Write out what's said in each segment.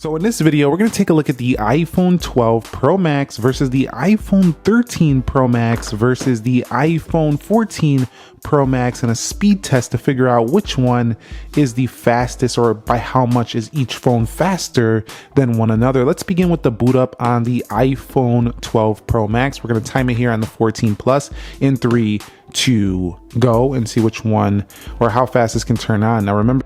So in this video, we're going to take a look at the iPhone 12 Pro Max versus the iPhone 13 Pro Max versus the iPhone 14 Pro Max and a speed test to figure out which one is the fastest, or by how much is each phone faster than one another. Let's begin with the boot up on the iPhone 12 Pro Max. We're going to time it here on the 14 Plus in 3, 2, go, and see which one or how fast this can turn on. Now remember,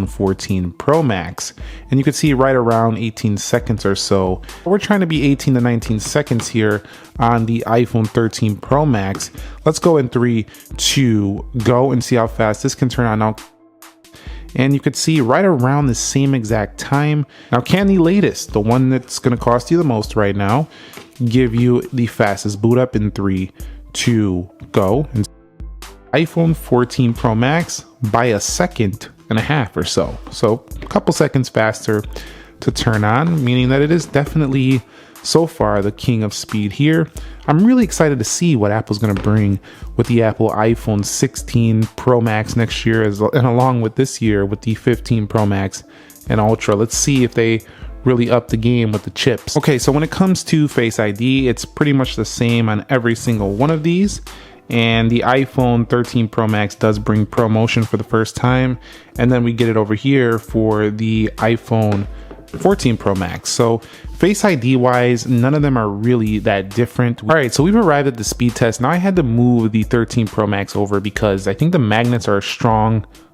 14 Pro Max, and you can see right around 18 seconds or so. We're trying to be 18 to 19 seconds here on the iPhone 13 Pro Max. Let's go in 3, 2, go, and see how fast this can turn on now. And you could see right around the same exact time. Now, can the latest, the one that's going to cost you the most right now, give you the fastest boot up in 3, 2, go? And iPhone 14 Pro Max by a second and a half or so. So a couple seconds faster to turn on, meaning that it is definitely so far the king of speed here. I'm really excited to see what Apple's going to bring with the Apple iPhone 16 Pro Max next year, and along with this year with the 15 Pro Max and Ultra. Let's see if they really up the game with the chips. Okay, so when it comes to Face ID, it's pretty much the same on every single one of these. And the iPhone 13 Pro Max does bring ProMotion for the first time. And then we get it over here for the iPhone 14 Pro Max. So Face ID wise, none of them are really that different. All right, so we've arrived at the speed test. Now I had to move the 13 Pro Max over because I think the magnets are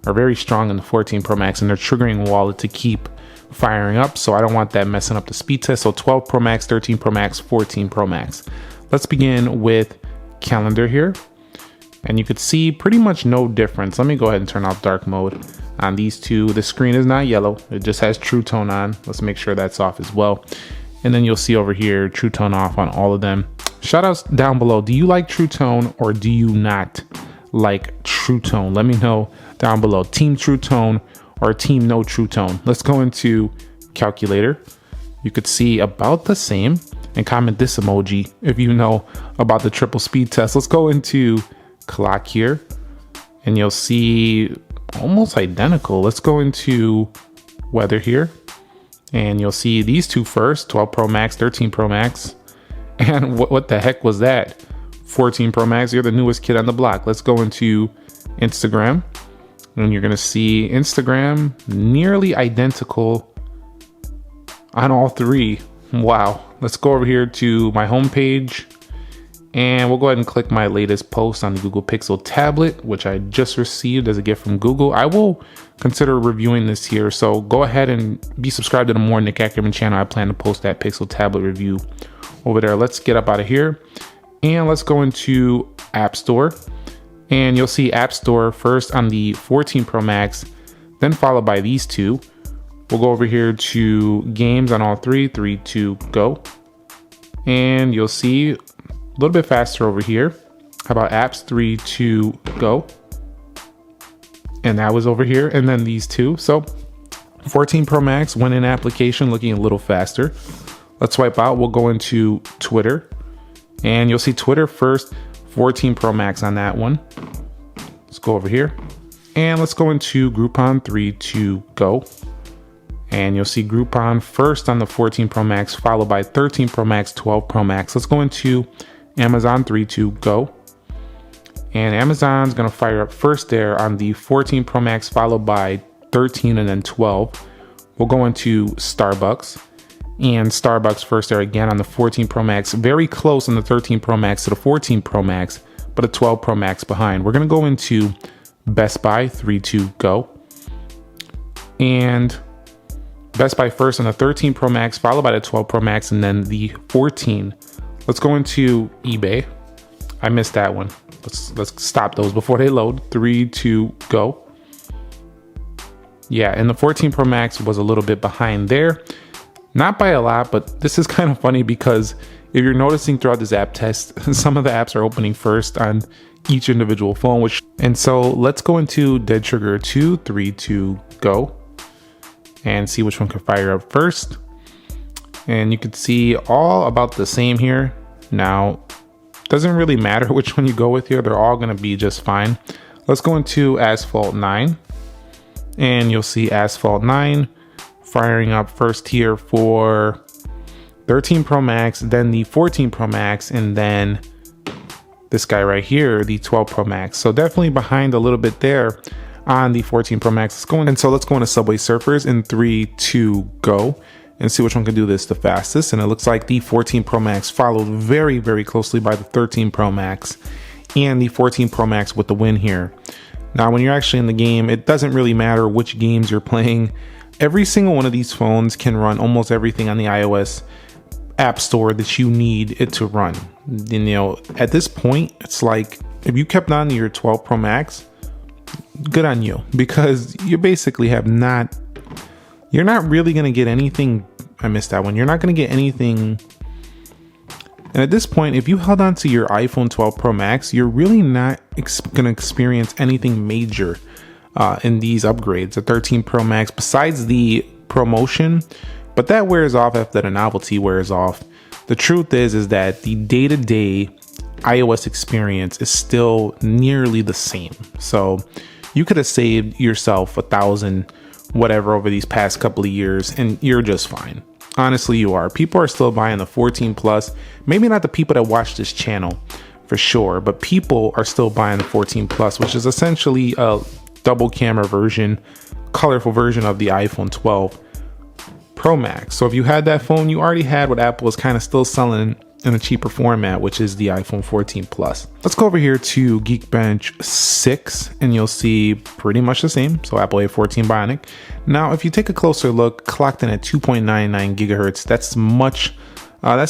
very strong in the 14 Pro Max, and they're triggering wallet to keep firing up. So I don't want that messing up the speed test. So 12 Pro Max, 13 Pro Max, 14 Pro Max. Let's begin with calendar here, and you could see pretty much no difference. Let me go ahead and turn off dark mode on these two. The screen is not yellow, it just has True Tone on. Let's make sure that's off as well. And then you'll see over here True Tone off on all of them. Shout outs down below, do you like True Tone or do you not like True Tone? Let me know down below, team True Tone or team no True Tone. Let's go into calculator. You could see about the same, and comment this emoji if you know about the triple speed test. Let's go into clock here, and you'll see almost identical. Let's go into weather here, and you'll see these two first, 12 Pro Max, 13 Pro Max. And what the heck was that? 14 Pro Max, you're the newest kid on the block. Let's go into Instagram, and you're gonna see Instagram nearly identical on all three. Wow. Let's go over here to my homepage, and we'll go ahead and click my latest post on the Google Pixel tablet, which I just received as a gift from Google. I will consider reviewing this here, so go ahead and be subscribed to the more Nick Ackerman channel. I plan to post that Pixel tablet review over there. Let's get up out of here, and let's go into App Store, and you'll see App Store first on the 14 Pro Max, then followed by these two. We'll go over here to games on all three, 3, 2, go. And you'll see a little bit faster over here. How about apps, 3, 2, go. And that was over here. And then these two. So 14 Pro Max went in application looking a little faster. Let's swipe out. We'll go into Twitter. And you'll see Twitter first, 14 Pro Max on that one. Let's go over here. And let's go into Groupon, 3, 2, go. And you'll see Groupon first on the 14 Pro Max, followed by 13 Pro Max, 12 Pro Max. Let's go into Amazon, 3, 2, go. And Amazon's gonna fire up first there on the 14 Pro Max, followed by 13 and then 12. We'll go into Starbucks, and Starbucks first there again on the 14 Pro Max, very close on the 13 Pro Max to the 14 Pro Max, but a 12 Pro Max behind. We're gonna go into Best Buy, 3, 2, go. And Best Buy first on the 13 Pro Max, followed by the 12 Pro Max, and then the 14. Let's go into eBay. I missed that one. Let's stop those before they load. 3, 2, go. Yeah, and the 14 Pro Max was a little bit behind there. Not by a lot, but this is kind of funny because if you're noticing throughout this app test, some of the apps are opening first on each individual phone. And so let's go into Dead Trigger 2, 3, 2, go. And see which one can fire up first. And you can see all about the same here. Now, doesn't really matter which one you go with here. They're all going to be just fine. Let's go into Asphalt 9. And you'll see Asphalt 9 firing up first here for 13 Pro Max, then the 14 Pro Max, and then this guy right here, the 12 Pro Max. So definitely behind a little bit there on the 14 Pro Max. Let's go into Subway Surfers in 3, 2, go, and see which one can do this the fastest. And it looks like the 14 Pro Max followed very, very closely by the 13 Pro Max, and the 14 Pro Max with the win here. Now, when you're actually in the game, it doesn't really matter which games you're playing. Every single one of these phones can run almost everything on the iOS App Store that you need it to run. And, you know, at this point, it's like if you kept on to your 12 Pro Max, good on you, because you basically you're not really going to get anything. I missed that one. You're not going to get anything. And at this point, if you held on to your iPhone 12 Pro Max, you're really not going to experience anything major in these upgrades. The 13 Pro Max, besides the promotion, but that wears off after the novelty wears off. The truth is that the day-to-day iOS experience is still nearly the same. So you could have saved yourself $1,000 whatever over these past couple of years, and you're just fine. Honestly, you are. People are still buying the 14 Plus. Maybe not the people that watch this channel for sure, but people are still buying the 14 Plus, which is essentially a double camera version, colorful version of the iPhone 12 Pro Max. So if you had that phone, you already had what Apple is kind of still selling in a cheaper format, which is the iPhone 14 Plus. Let's go over here to Geekbench 6, and you'll see pretty much the same. So Apple A14 Bionic. Now, if you take a closer look, clocked in at 2.99 gigahertz. That's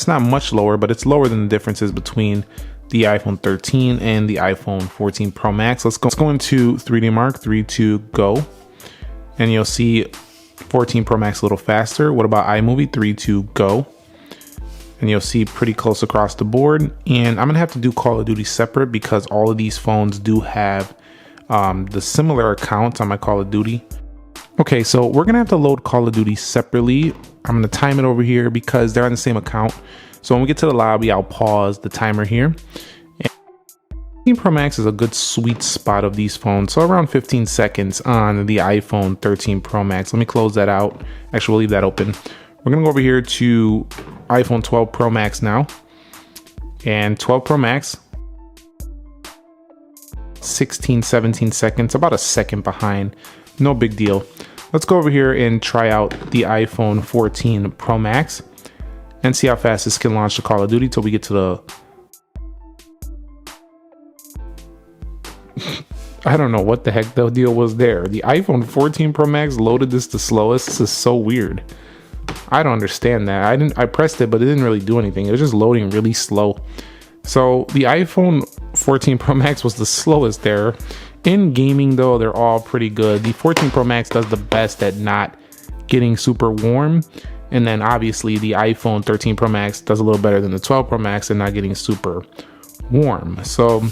not much lower, but it's lower than the differences between the iPhone 13 and the iPhone 14 Pro Max. Let's go into 3D Mark, 3, 2, go, and you'll see 14 Pro Max a little faster. What about iMovie? 3, 2, go. And you'll see pretty close across the board. And I'm gonna have to do Call of Duty separate because all of these phones do have the similar accounts on my Call of Duty. Okay, so we're gonna have to load Call of Duty separately. I'm gonna time it over here because they're on the same account. So when we get to the lobby, I'll pause the timer here. 15 Pro Max is a good sweet spot of these phones. So around 15 seconds on the iPhone 13 Pro Max. Let me close that out. Actually, we'll leave that open. We're gonna go over here to iPhone 12 Pro Max now. And 12 Pro Max, 16, 17 seconds, about a second behind. No big deal. Let's go over here and try out the iPhone 14 Pro Max and see how fast this can launch the Call of Duty till we get to the... I don't know what the heck the deal was there. The iPhone 14 Pro Max loaded this the slowest. This is so weird. I don't understand that. I pressed it, but it didn't really do anything. It was just loading really slow. So the iPhone 14 Pro Max was the slowest there. In gaming though, they're all pretty good. The 14 Pro Max does the best at not getting super warm. And then obviously the iPhone 13 Pro Max does a little better than the 12 Pro Max and not getting super warm. So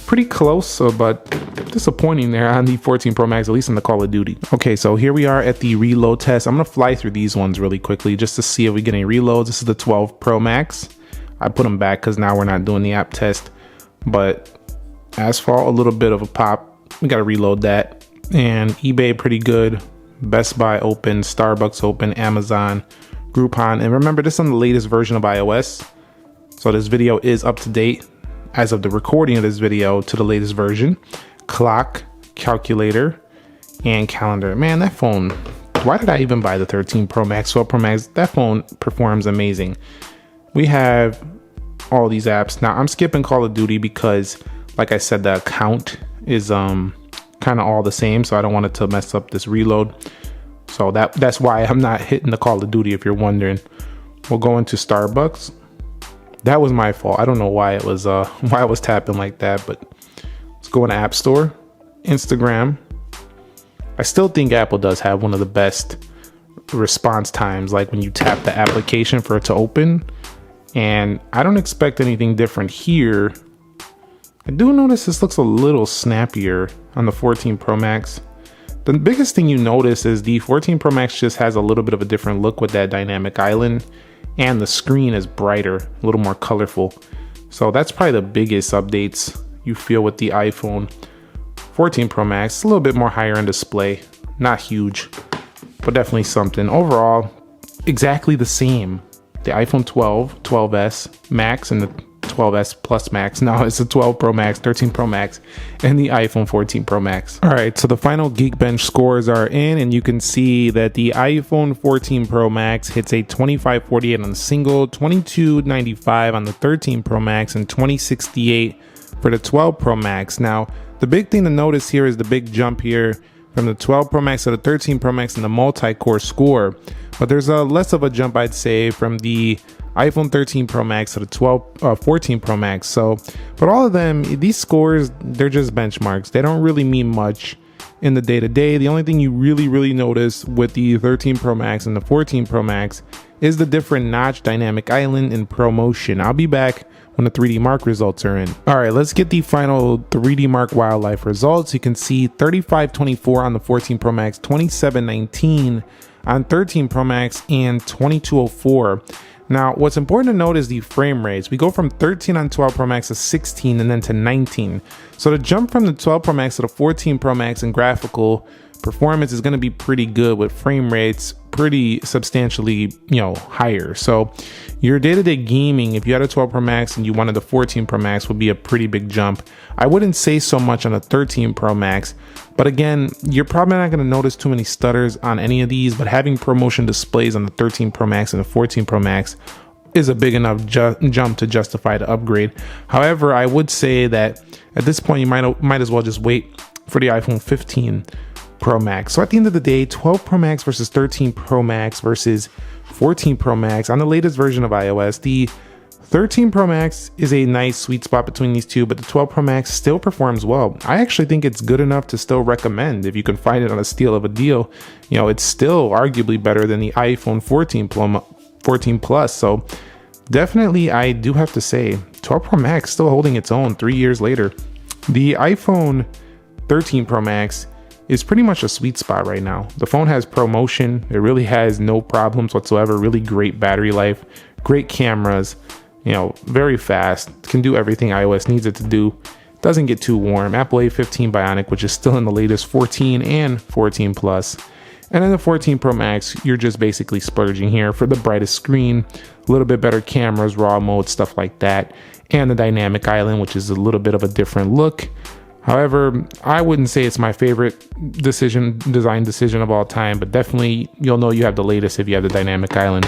pretty close, but disappointing there on the 14 Pro Max, at least in the Call of Duty. Okay, so here we are at the reload test. I'm gonna fly through these ones really quickly just to see if we get any reloads. This is the 12 Pro Max. I put them back because now we're not doing the app test, but Asphalt, a little bit of a pop. We gotta reload that. And eBay, pretty good. Best Buy open, Starbucks open, Amazon, Groupon. And remember, this is on the latest version of iOS. So this video is up to date as of the recording of this video to the latest version. Clock, calculator, and calendar. Man, that phone, why did I even buy the 13 Pro Max, 12 Pro Max? That phone performs amazing. We have all these apps. Now I'm skipping Call of Duty because, like I said, the account is kind of all the same, so I don't want it to mess up this reload. So that's why I'm not hitting the Call of Duty, if you're wondering. We'll go into Starbucks. That was my fault. I don't know why it was why I was tapping like that, but let's go into App Store, Instagram. I still think Apple does have one of the best response times, like when you tap the application for it to open. And I don't expect anything different here. I do notice this looks a little snappier on the 14 Pro Max. The biggest thing you notice is the 14 Pro Max just has a little bit of a different look with that dynamic island, and the screen is brighter, a little more colorful. So that's probably the biggest updates you feel with the iPhone 14 Pro Max. It's a little bit more higher end display, not huge, but but definitely something. Overall, exactly the same. The iPhone 12, 12s Max, and the 12s Plus Max. Now it's the 12 Pro Max, 13 Pro Max, and the iPhone 14 Pro Max. All right, so the final Geekbench scores are in, and you can see that the iPhone 14 Pro Max hits a 2548 on the single, 2295 on the 13 Pro Max, and 2068 for the 12 Pro Max. Now, the big thing to notice here is the big jump here from the 12 Pro Max to the 13 Pro Max and the multi-core score. But there's a less of a jump, I'd say, from the iPhone 13 Pro Max to the 14 Pro Max. So, but all of them, these scores, they're just benchmarks. They don't really mean much in the day-to-day. The only thing you really notice with the 13 Pro Max and the 14 Pro Max is the different notch, dynamic island, and ProMotion. I'll be back when the 3D Mark results are in. All right, let's get the final 3D Mark wildlife results. You can see 3524 on the 14 Pro Max, 2719 on 13 Pro Max, and 2204. Now, what's important to note is the frame rates. We go from 13 on 12 Pro Max to 16 and then to 19. So the jump from the 12 Pro Max to the 14 Pro Max in graphical performance is going to be pretty good, with frame rates pretty substantially, higher. So your day-to-day gaming, if you had a 12 Pro Max and you wanted the 14 Pro Max, would be a pretty big jump. I wouldn't say so much on a 13 Pro Max, but again, you're probably not going to notice too many stutters on any of these, but having ProMotion displays on the 13 Pro Max and the 14 Pro Max is a big enough jump to justify the upgrade. However, I would say that at this point, you might as well just wait for the iPhone 15 Pro Max. So at the end of the day, 12 Pro Max versus 13 Pro Max versus 14 Pro Max on the latest version of iOS. The 13 Pro Max is a nice sweet spot between these two, but the 12 Pro Max still performs well. I actually think it's good enough to still recommend. If you can find it on a steal of a deal, it's still arguably better than the iPhone 14 Plus. So definitely, I do have to say, 12 Pro Max still holding its own 3 years later. The iPhone 13 Pro Max is pretty much a sweet spot right now. The phone has ProMotion. It really has no problems whatsoever. Really great battery life, great cameras, very fast, can do everything iOS needs it to do. Doesn't get too warm. Apple A15 Bionic, which is still in the latest 14 and 14 Plus. And then the 14 Pro Max, you're just basically splurging here for the brightest screen, a little bit better cameras, raw mode, stuff like that, and the dynamic island, which is a little bit of a different look. However, I wouldn't say it's my favorite design decision of all time, but definitely you'll know you have the latest if you have the dynamic island.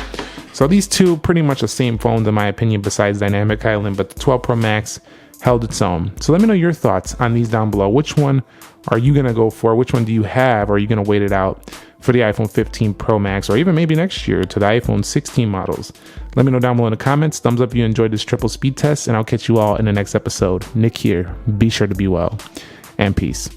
So these two pretty much the same phones in my opinion besides dynamic island, but the 12 Pro Max held its own. So let me know your thoughts on these down below. Which one are you going to go for? Which one do you have? Or are you going to wait it out for the iPhone 15 Pro Max or even maybe next year to the iPhone 16 models? Let me know down below in the comments. Thumbs up if you enjoyed this triple speed test, and I'll catch you all in the next episode. Nick here. Be sure to be well, and peace.